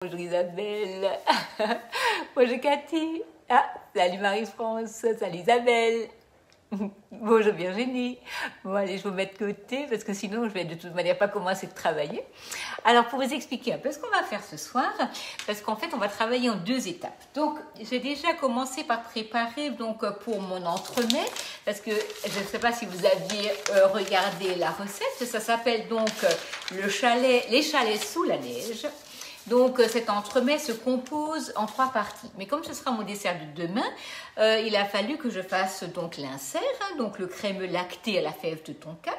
Bonjour Isabelle, bonjour Cathy, salut Marie-France, salut Isabelle, bonjour Virginie. Bon allez, je vais vous mettre de côté parce que sinon je vais de toute manière pas commencer de travailler. Alors pour vous expliquer un peu ce qu'on va faire ce soir, parce qu'en fait on va travailler en deux étapes. Donc j'ai déjà commencé par préparer donc pour mon entremets, parce que je ne sais pas si vous aviez regardé la recette, ça s'appelle donc les chalets sous la neige. Donc cet entremets se compose en trois parties. Mais comme ce sera mon dessert de demain, il a fallu que je fasse donc l'insert, donc le crémeux lacté à la fève de tonka,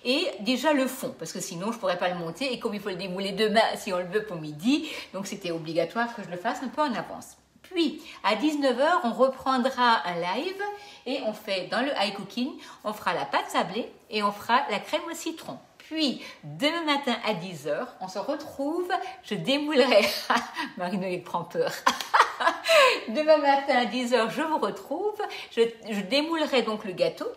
et déjà le fond, parce que sinon je ne pourrais pas le monter, et comme il faut le démouler demain si on le veut pour midi, donc c'était obligatoire que je le fasse un peu en avance. Puis, à 19 h, on reprendra un live et on fait dans le high cooking, on fera la pâte sablée et on fera la crème au citron. Puis, demain matin à 10 h, on se retrouve, je démoulerai, Marino il prend peur, demain matin à 10 h, je vous retrouve, je démoulerai donc le gâteau.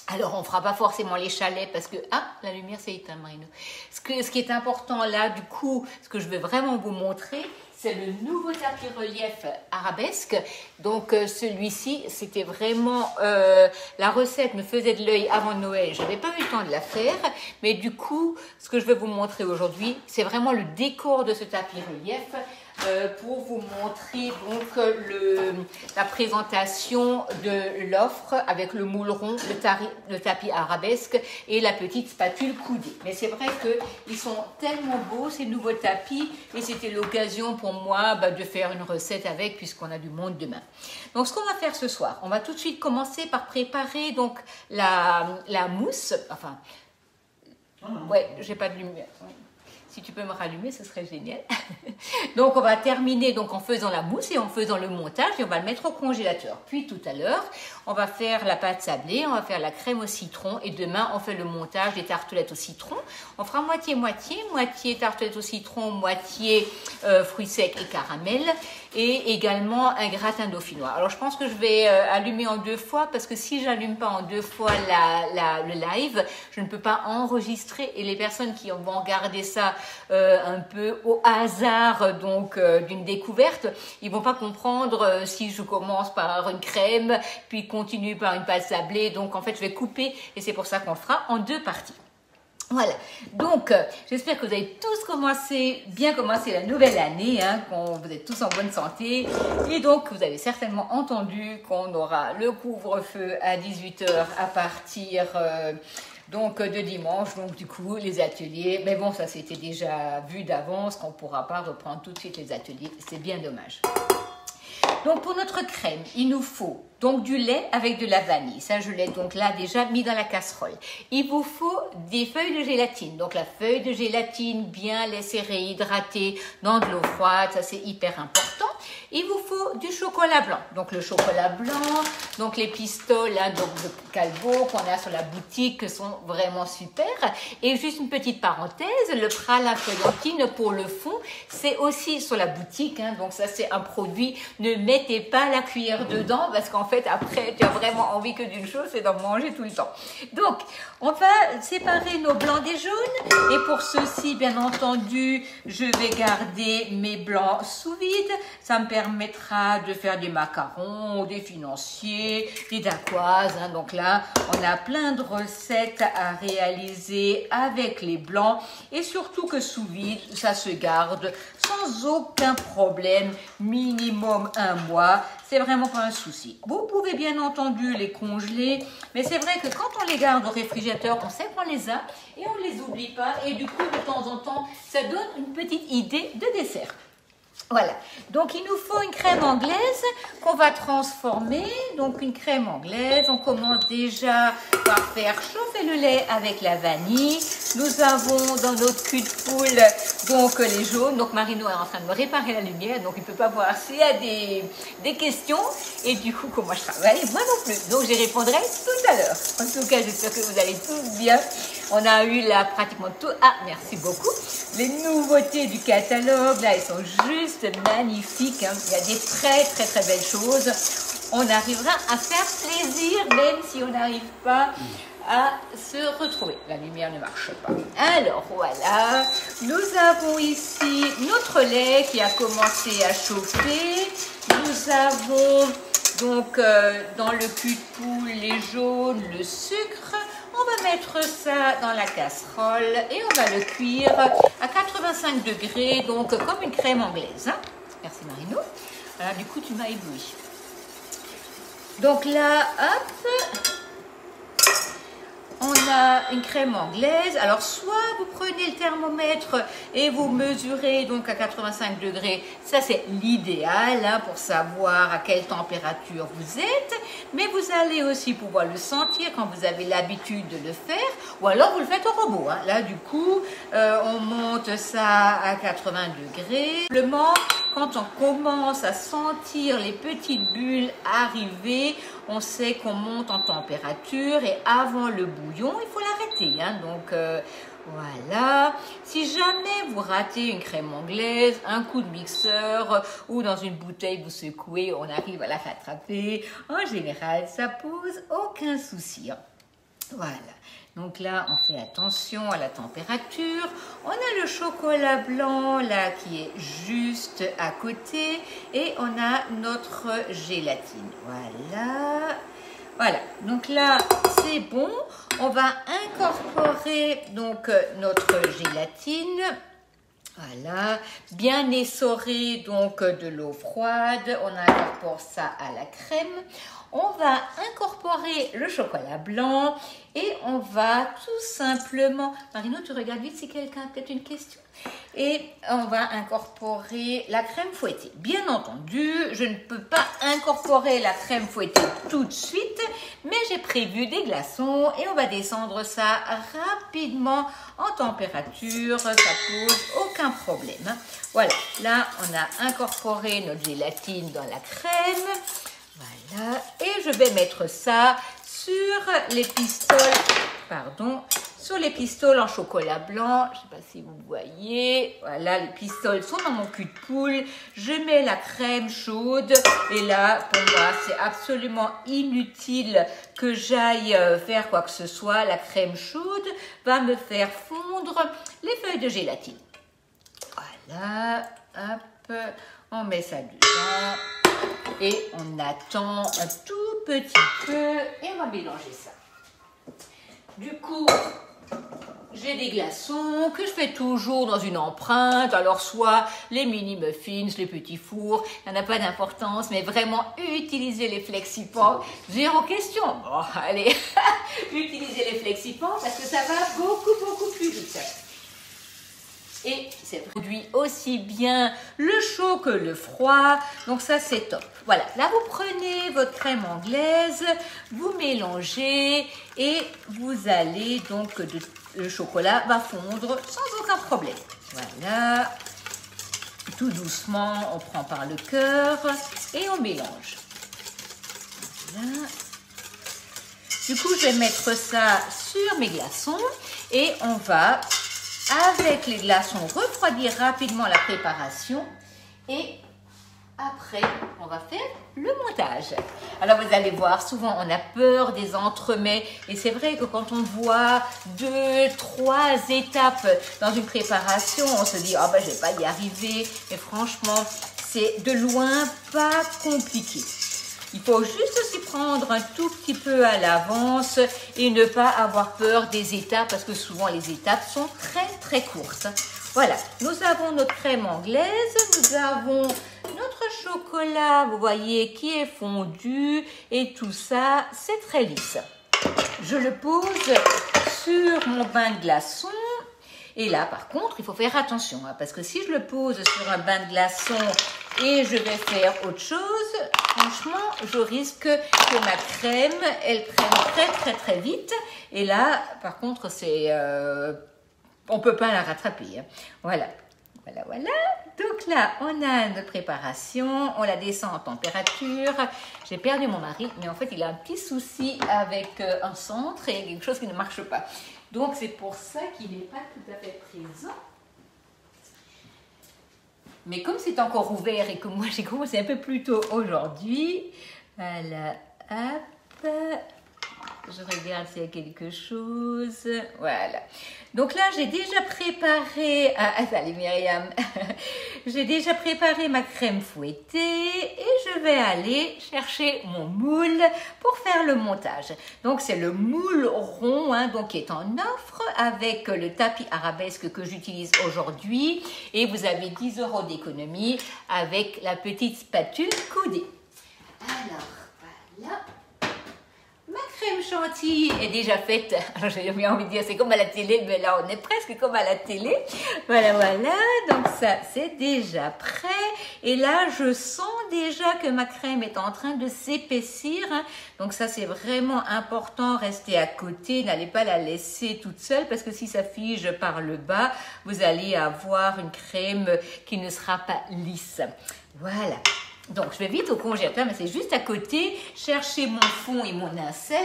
Alors, on ne fera pas forcément les chalets parce que, la lumière s'est éteinte, Marino. Ce qui est important là, du coup, ce que je veux vraiment vous montrer, c'est le nouveau tapis relief arabesque. Donc celui-ci, c'était vraiment, la recette me faisait de l'œil avant Noël. Je n'avais pas eu le temps de la faire, mais du coup, ce que je vais vous montrer aujourd'hui, c'est vraiment le décor de ce tapis relief. Pour vous montrer donc la présentation de l'offre avec le moule rond, le tapis arabesque et la petite spatule coudée. Mais c'est vrai qu'ils sont tellement beaux ces nouveaux tapis et c'était l'occasion pour moi de faire une recette avec puisqu'on a du monde demain. Donc ce qu'on va faire ce soir, on va tout de suite commencer par préparer donc la mousse. Enfin, ouais, j'ai pas de lumière. Si tu peux me rallumer, ce serait génial. Donc, on va terminer donc, en faisant la mousse et en faisant le montage et on va le mettre au congélateur. Puis, tout à l'heure, on va faire la pâte sablée, on va faire la crème au citron et demain, on fait le montage des tartelettes au citron. On fera moitié-moitié, moitié tartelettes au citron, moitié fruits secs et caramel et également un gratin dauphinois. Alors, je pense que je vais allumer en deux fois parce que si j'allume pas en deux fois le live, je ne peux pas enregistrer et les personnes qui vont regarder ça un peu au hasard donc d'une découverte, ils vont pas comprendre si je commence par une crème puis continue par une pâte sablée. Donc en fait je vais couper et c'est pour ça qu'on le fera en deux parties. Voilà, donc j'espère que vous avez tous bien commencé la nouvelle année, que vous êtes tous en bonne santé et donc vous avez certainement entendu qu'on aura le couvre-feu à 18 h à partir donc de dimanche, donc du coup les ateliers, mais bon ça c'était déjà vu d'avance qu'on ne pourra pas reprendre tout de suite les ateliers, c'est bien dommage. Donc pour notre crème, il nous faut donc du lait avec de la vanille. Ça, je l'ai donc là déjà mis dans la casserole. Il vous faut des feuilles de gélatine. Donc la feuille de gélatine bien laissée réhydrater dans de l'eau froide, ça c'est hyper important. Il vous faut du chocolat blanc. Donc le chocolat blanc, donc les pistoles donc de Calvo qu'on a sur la boutique sont vraiment super. Et juste une petite parenthèse, le pralin feuillantine pour le fond, c'est aussi sur la boutique. Donc ça c'est un produit, ne mettez pas la cuillère dedans parce qu'en fait après tu as vraiment envie que d'une chose, c'est d'en manger tout le temps. Donc on va séparer nos blancs des jaunes et pour ceci bien entendu je vais garder mes blancs sous vide. Ça me permettra de faire des macarons, des financiers, des dacquoises. Donc là, on a plein de recettes à réaliser avec les blancs et surtout que sous vide, ça se garde sans aucun problème, minimum un mois. C'est vraiment pas un souci. Vous pouvez bien entendu les congeler, mais c'est vrai que quand on les garde au réfrigérateur, on sait qu'on les a et on ne les oublie pas. Et du coup, de temps en temps, ça donne une petite idée de dessert. Voilà, donc il nous faut une crème anglaise qu'on va transformer. Donc une crème anglaise, on commence déjà par faire chauffer le lait avec la vanille. Nous avons dans notre cul de poule donc les jaunes. Donc Marino est en train de me réparer la lumière, donc il ne peut pas voir s'il y a des questions. Et du coup, comment je travaille, moi non plus. Donc j'y répondrai tout à l'heure. En tout cas, j'espère que vous allez tous bien. On a eu là pratiquement tout. Merci beaucoup. Les nouveautés du catalogue, là, elles sont juste magnifiques. Il y a des très belles choses. On arrivera à faire plaisir, même si on n'arrive pas à se retrouver. La lumière ne marche pas. Alors voilà, nous avons ici notre lait qui a commencé à chauffer. Nous avons donc dans le cul de poule les jaunes, le sucre. On va mettre ça dans la casserole et on va le cuire à 85 degrés, donc comme une crème anglaise. Hein. Merci Marino. Voilà, du coup tu m'as ébloui. Donc là, hop, on a une crème anglaise. Alors soit vous prenez le thermomètre et vous mesurez donc à 85 degrés. Ça c'est l'idéal hein, pour savoir à quelle température vous êtes. Mais vous allez aussi pouvoir le sentir quand vous avez l'habitude de le faire. Ou alors vous le faites au robot. Hein. Là du coup, on monte ça à 80 degrés. Simplement, quand on commence à sentir les petites bulles arriver, on sait qu'on monte en température et avant le bouillon, il faut l'arrêter. Hein. Donc voilà. Si jamais vous ratez une crème anglaise, un coup de mixeur ou dans une bouteille vous secouez, on arrive à la rattraper. En général, ça pose aucun souci. Hein. Voilà. Donc là, on fait attention à la température. On a le chocolat blanc là qui est juste à côté et on a notre gélatine. Voilà. Voilà. Donc là, c'est bon. On va incorporer donc notre gélatine. Voilà, bien essoré donc de l'eau froide, on incorpore ça à la crème. On va incorporer le chocolat blanc et on va tout simplement... Marino, tu regardes vite si quelqu'un a peut-être une question. Et on va incorporer la crème fouettée. Bien entendu, je ne peux pas incorporer la crème fouettée tout de suite, mais j'ai prévu des glaçons et on va descendre ça rapidement en température. Ça pose aucun problème. Voilà, là on a incorporé notre gélatine dans la crème. Voilà, et je vais mettre ça sur les pistoles, sur les pistoles en chocolat blanc. Je ne sais pas si vous voyez. Voilà, les pistoles sont dans mon cul de poule. Je mets la crème chaude et là, pour moi, c'est absolument inutile que j'aille faire quoi que ce soit. La crème chaude va me faire fondre les feuilles de gélatine. Voilà, hop, on met ça dedans. Et on attend un tout petit peu et on va mélanger ça. Du coup, j'ai des glaçons que je fais toujours dans une empreinte. Alors, soit les mini muffins, les petits fours, il n'y en a pas d'importance, mais vraiment utiliser les flexipans. Zéro question. Bon, allez, utilisez les flexipans parce que ça va beaucoup plus vite. Et c'est produit aussi bien le chaud que le froid. Donc ça, c'est top. Voilà, là, vous prenez votre crème anglaise, vous mélangez et vous allez donc, le chocolat va fondre sans aucun problème. Voilà, tout doucement, on prend par le cœur et on mélange. Voilà. Du coup, je vais mettre ça sur mes glaçons et on va... avec les glaçons, refroidir rapidement la préparation et après, on va faire le montage. Alors, vous allez voir, souvent, on a peur des entremets et c'est vrai que quand on voit 2, 3 étapes dans une préparation, on se dit « Ah ben, je vais pas y arriver ». Mais franchement, c'est de loin pas compliqué. Il faut juste s'y prendre un tout petit peu à l'avance et ne pas avoir peur des étapes parce que souvent les étapes sont très courtes. Voilà, nous avons notre crème anglaise, nous avons notre chocolat, vous voyez, qui est fondu et tout ça, c'est très lisse. Je le pose sur mon bain de glaçons. Et là, par contre, il faut faire attention, hein, parce que si je le pose sur un bain de glaçons et je vais faire autre chose, franchement, je risque que ma crème, elle prenne très vite. Et là, par contre, c'est, on peut pas la rattraper. Hein. Voilà. Donc là, on a notre préparation, on la descend en température. J'ai perdu mon mari, mais en fait, il a un petit souci avec un centre et quelque chose qui ne marche pas. Donc, c'est pour ça qu'il n'est pas tout à fait présent. Mais comme c'est encore ouvert et que moi, j'ai commencé un peu plus tôt aujourd'hui, voilà, hop. Je regarde s'il y a quelque chose. Voilà. Donc là, j'ai déjà préparé... Ah, salut Myriam. J'ai déjà préparé ma crème fouettée et je vais aller chercher mon moule pour faire le montage. Donc c'est le moule rond, hein, donc qui est en offre avec le tapis arabesque que j'utilise aujourd'hui. Et vous avez 10 € d'économie avec la petite spatule coudée. Alors, voilà. Ma crème chantilly est déjà faite. Alors j'ai bien envie de dire c'est comme à la télé, mais là on est presque comme à la télé. Voilà, voilà. Donc ça c'est déjà prêt. Et là je sens déjà que ma crème est en train de s'épaissir. Donc ça c'est vraiment important. Restez à côté. N'allez pas la laisser toute seule parce que si ça fige par le bas, vous allez avoir une crème qui ne sera pas lisse. Voilà. Donc, je vais vite au congélateur, mais c'est juste à côté, chercher mon fond et mon insert.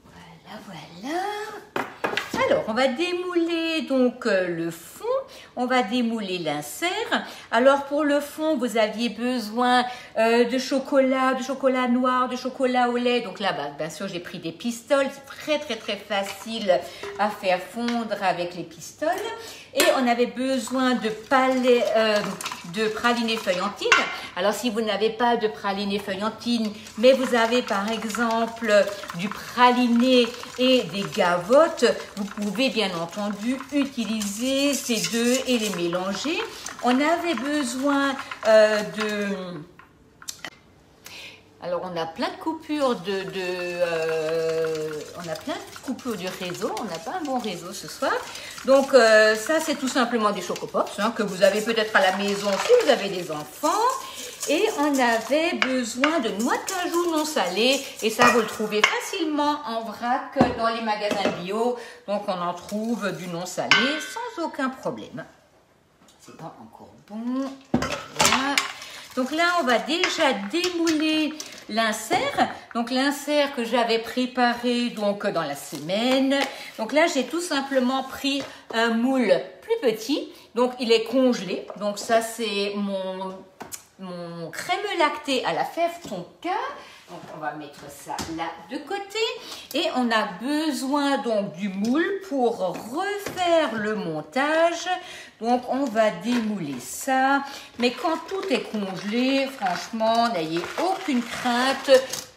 Voilà, voilà. Alors, on va démouler donc le fond. On va démouler l'insert. Alors pour le fond, vous aviez besoin de chocolat noir, de chocolat au lait. Donc là, bien sûr, j'ai pris des pistoles. C'est très facile à faire fondre avec les pistoles. Et on avait besoin de praliné feuillantine. Alors si vous n'avez pas de praliné feuillantine, mais vous avez par exemple du praliné et des gavottes, vous pouvez bien entendu utiliser ces deux et les mélanger. On avait besoin Alors, on a plein de coupures on a plein de coupures du réseau. On n'a pas un bon réseau ce soir. Donc, ça, c'est tout simplement des Chocopops hein, que vous avez peut-être à la maison si vous avez des enfants. Et on avait besoin de noix de cajou non salées. Et ça, vous le trouvez facilement en vrac dans les magasins bio. Donc, on en trouve du non salé sans aucun problème. C'est pas encore bon. Voilà. Donc là, on va déjà démouler l'insert. Donc l'insert que j'avais préparé donc dans la semaine. Donc là, j'ai tout simplement pris un moule plus petit. Donc il est congelé. Donc ça, c'est mon crème lactée à la fève tonka. Donc on va mettre ça là de côté. Et on a besoin donc du moule pour refaire le montage. Donc on va démouler ça. Mais quand tout est congelé, franchement, n'ayez aucune crainte.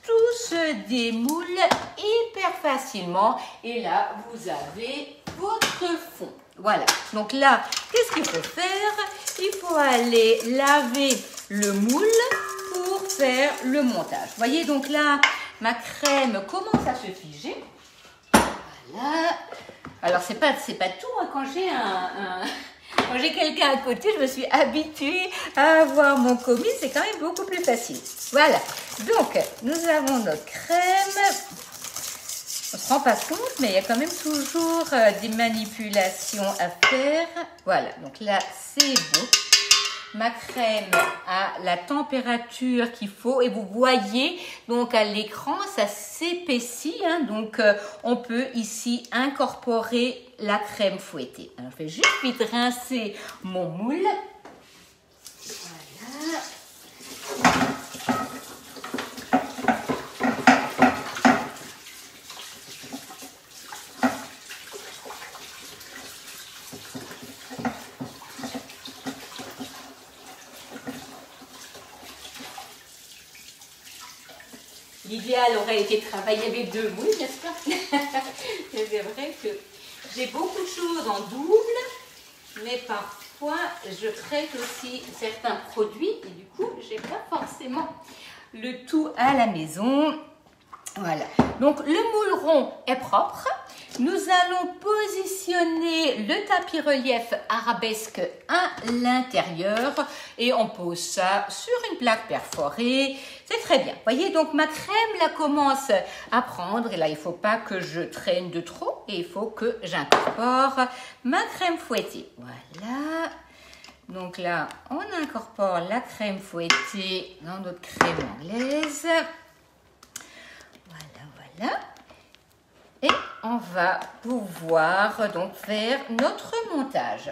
Tout se démoule hyper facilement. Et là, vous avez votre fond. Voilà. Donc là, qu'est-ce qu'il faut faire? Il faut aller laver le moule pour faire le montage. Vous voyez, donc là, ma crème commence à se figer. Voilà. Alors, c'est pas tout. Hein. Quand j'ai quelqu'un à côté, je me suis habituée à avoir mon commis. C'est quand même beaucoup plus facile. Voilà. Donc, nous avons notre crème. On ne se rend pas compte, mais il y a quand même toujours des manipulations à faire. Voilà. Donc là, c'est beau. Ma crème a la température qu'il faut et vous voyez donc à l'écran ça s'épaissit hein, donc on peut ici incorporer la crème fouettée. Alors, je vais juste vite rincer mon moule. Voilà. L'idéal aurait été de travailler avec deux moules, n'est-ce pas? C'est vrai que j'ai beaucoup de choses en double, mais parfois je traite aussi certains produits et du coup, j'ai pas forcément le tout à la maison. Voilà. Donc, le moule rond est propre. Nous allons positionner le tapis relief arabesque à l'intérieur et on pose ça sur une plaque perforée. C'est très bien. Vous voyez, donc ma crème là commence à prendre et là, il ne faut pas que je traîne de trop et il faut que j'incorpore ma crème fouettée. Voilà. Donc là, on incorpore la crème fouettée dans notre crème anglaise. Voilà. Et on va pouvoir donc faire notre montage.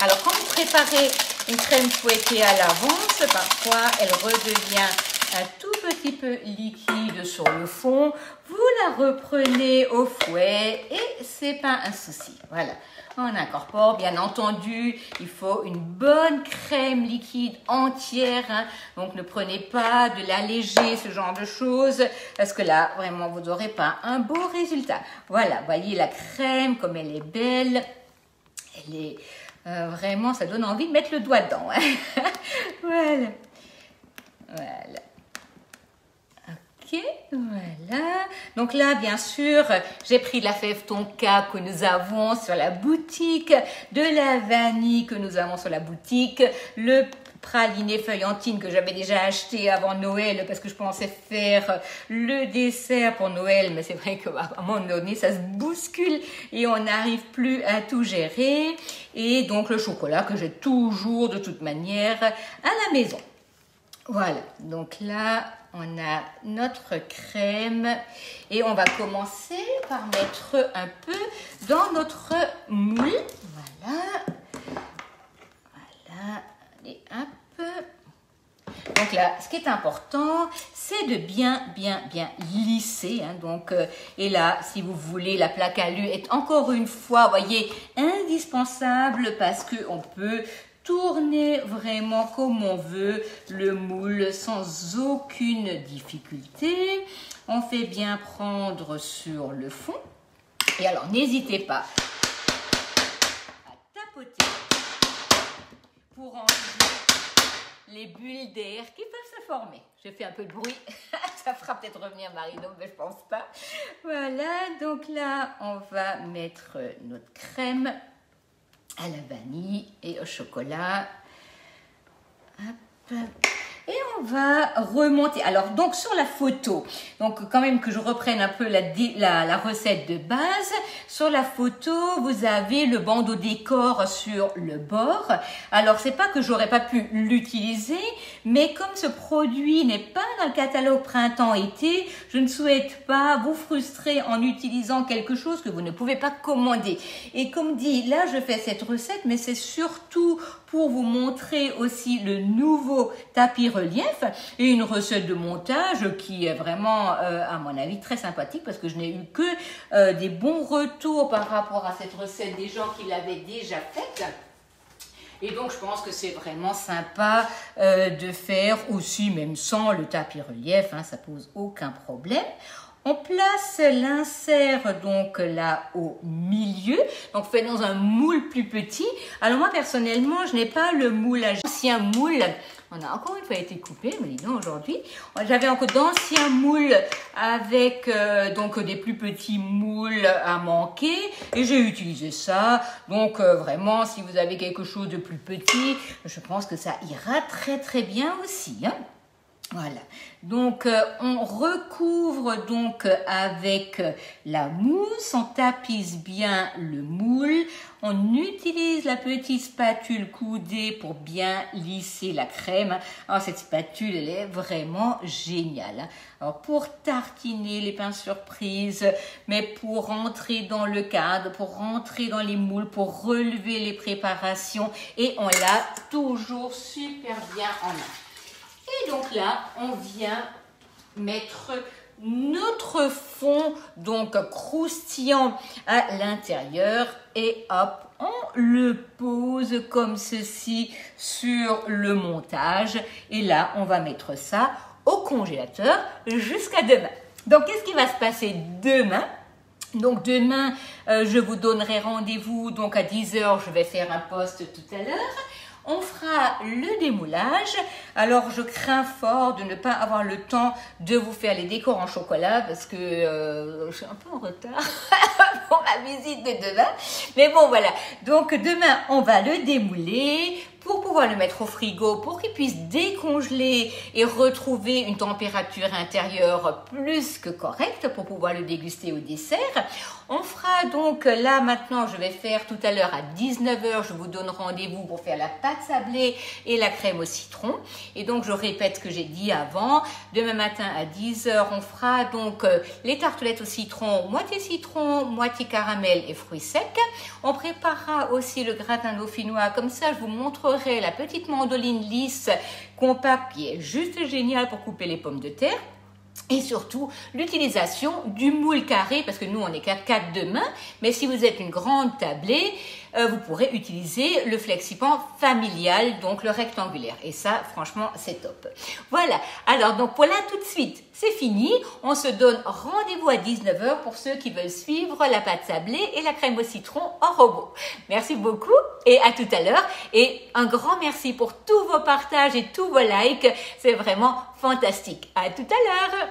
Alors, quand vous préparez une crème fouettée à l'avance, parfois elle redevient un tout petit peu liquide sur le fond. Vous la reprenez au fouet et c'est pas un souci. Voilà. On incorpore, bien entendu, il faut une bonne crème liquide entière. Hein. Donc, ne prenez pas de l'allégé, ce genre de choses, parce que là, vraiment, vous n'aurez pas un beau résultat. Voilà, voyez la crème, comme elle est belle. Elle est vraiment, ça donne envie de mettre le doigt dedans. Hein. Voilà. Voilà. Ok, voilà. Donc là, bien sûr, j'ai pris la fève tonka que nous avons sur la boutique, de la vanille que nous avons sur la boutique, le praliné feuillantine que j'avais déjà acheté avant Noël parce que je pensais faire le dessert pour Noël, mais c'est vrai qu'à un moment donné, ça se bouscule et on n'arrive plus à tout gérer. Et donc le chocolat que j'ai toujours de toute manière à la maison. Voilà, donc là, on a notre crème et on va commencer par mettre un peu dans notre moule. Voilà, voilà, allez, hop. Donc là, ce qui est important, c'est de bien lisser. Hein, donc, et là, si vous voulez, la plaque à alu est encore une fois, vous voyez, indispensable parce qu'on peut tourner vraiment comme on veut le moule sans aucune difficulté. On fait bien prendre sur le fond. Et alors, n'hésitez pas à tapoter pour enlever les bulles d'air qui peuvent se former. J'ai fait un peu de bruit. Ça fera peut-être revenir Marino, mais je pense pas. Voilà, donc là, on va mettre notre crème à la vanille et au chocolat. Hop. Et on va remonter. Alors, donc, sur la photo, donc quand même que je reprenne un peu la recette de base. Sur la photo, vous avez le bandeau décor sur le bord. Alors, c'est pas que j'aurais pas pu l'utiliser, mais comme ce produit n'est pas dans le catalogue printemps-été, je ne souhaite pas vous frustrer en utilisant quelque chose que vous ne pouvez pas commander. Et comme dit, là, je fais cette recette, mais c'est surtout pour vous montrer aussi le nouveau tapis relief et une recette de montage qui est vraiment, à mon avis, très sympathique parce que je n'ai eu que des bons retours par rapport à cette recette des gens qui l'avaient déjà faite. Et donc, je pense que c'est vraiment sympa de faire aussi, même sans le tapis relief, hein, ça pose aucun problème. On place l'insert donc là au milieu, donc fait dans un moule plus petit. Alors moi personnellement, je n'ai pas le moule à ancien moule. On a encore une fois été coupé, mais dis donc aujourd'hui. J'avais encore d'anciens moules avec donc des plus petits moules à manquer et j'ai utilisé ça. Donc vraiment, si vous avez quelque chose de plus petit, je pense que ça ira très bien aussi. Hein. Voilà, donc on recouvre donc avec la mousse, on tapisse bien le moule, on utilise la petite spatule coudée pour bien lisser la crème. Alors cette spatule, elle est vraiment géniale. Alors pour tartiner les pains surprises, mais pour rentrer dans le cadre, pour rentrer dans les moules, pour relever les préparations et on l'a toujours super bien en main. Et donc là, on vient mettre notre fond, donc croustillant à l'intérieur. Et hop, on le pose comme ceci sur le montage. Et là, on va mettre ça au congélateur jusqu'à demain. Donc, qu'est-ce qui va se passer demain ? Donc demain, je vous donnerai rendez-vous. Donc à 10 h, je vais faire un post tout à l'heure. On fera le démoulage. Alors, je crains fort de ne pas avoir le temps de vous faire les décors en chocolat parce que je suis un peu en retard pour ma visite de demain. Mais bon, voilà. Donc, demain, on va le démouler pour pouvoir le mettre au frigo pour qu'il puisse décongeler et retrouver une température intérieure plus que correcte pour pouvoir le déguster au dessert. On fera donc là maintenant, je vais faire tout à l'heure à 19 h, je vous donne rendez-vous pour faire la pâte sablée et la crème au citron. Et donc je répète ce que j'ai dit avant, demain matin à 10 h, on fera donc les tartelettes au citron, moitié caramel et fruits secs. On préparera aussi le gratin dauphinois, comme ça je vous montrerai la petite mandoline lisse compacte qui est juste géniale pour couper les pommes de terre. Et surtout, l'utilisation du moule carré, parce que nous, on n'est qu'à 4 de main, mais si vous êtes une grande tablée, vous pourrez utiliser le flexipan familial, donc le rectangulaire. Et ça, franchement, c'est top. Voilà. Alors, donc, voilà, tout de suite, c'est fini. On se donne rendez-vous à 19 h pour ceux qui veulent suivre la pâte sablée et la crème au citron en robot. Merci beaucoup et à tout à l'heure. Et un grand merci pour tous vos partages et tous vos likes. C'est vraiment fantastique. À tout à l'heure.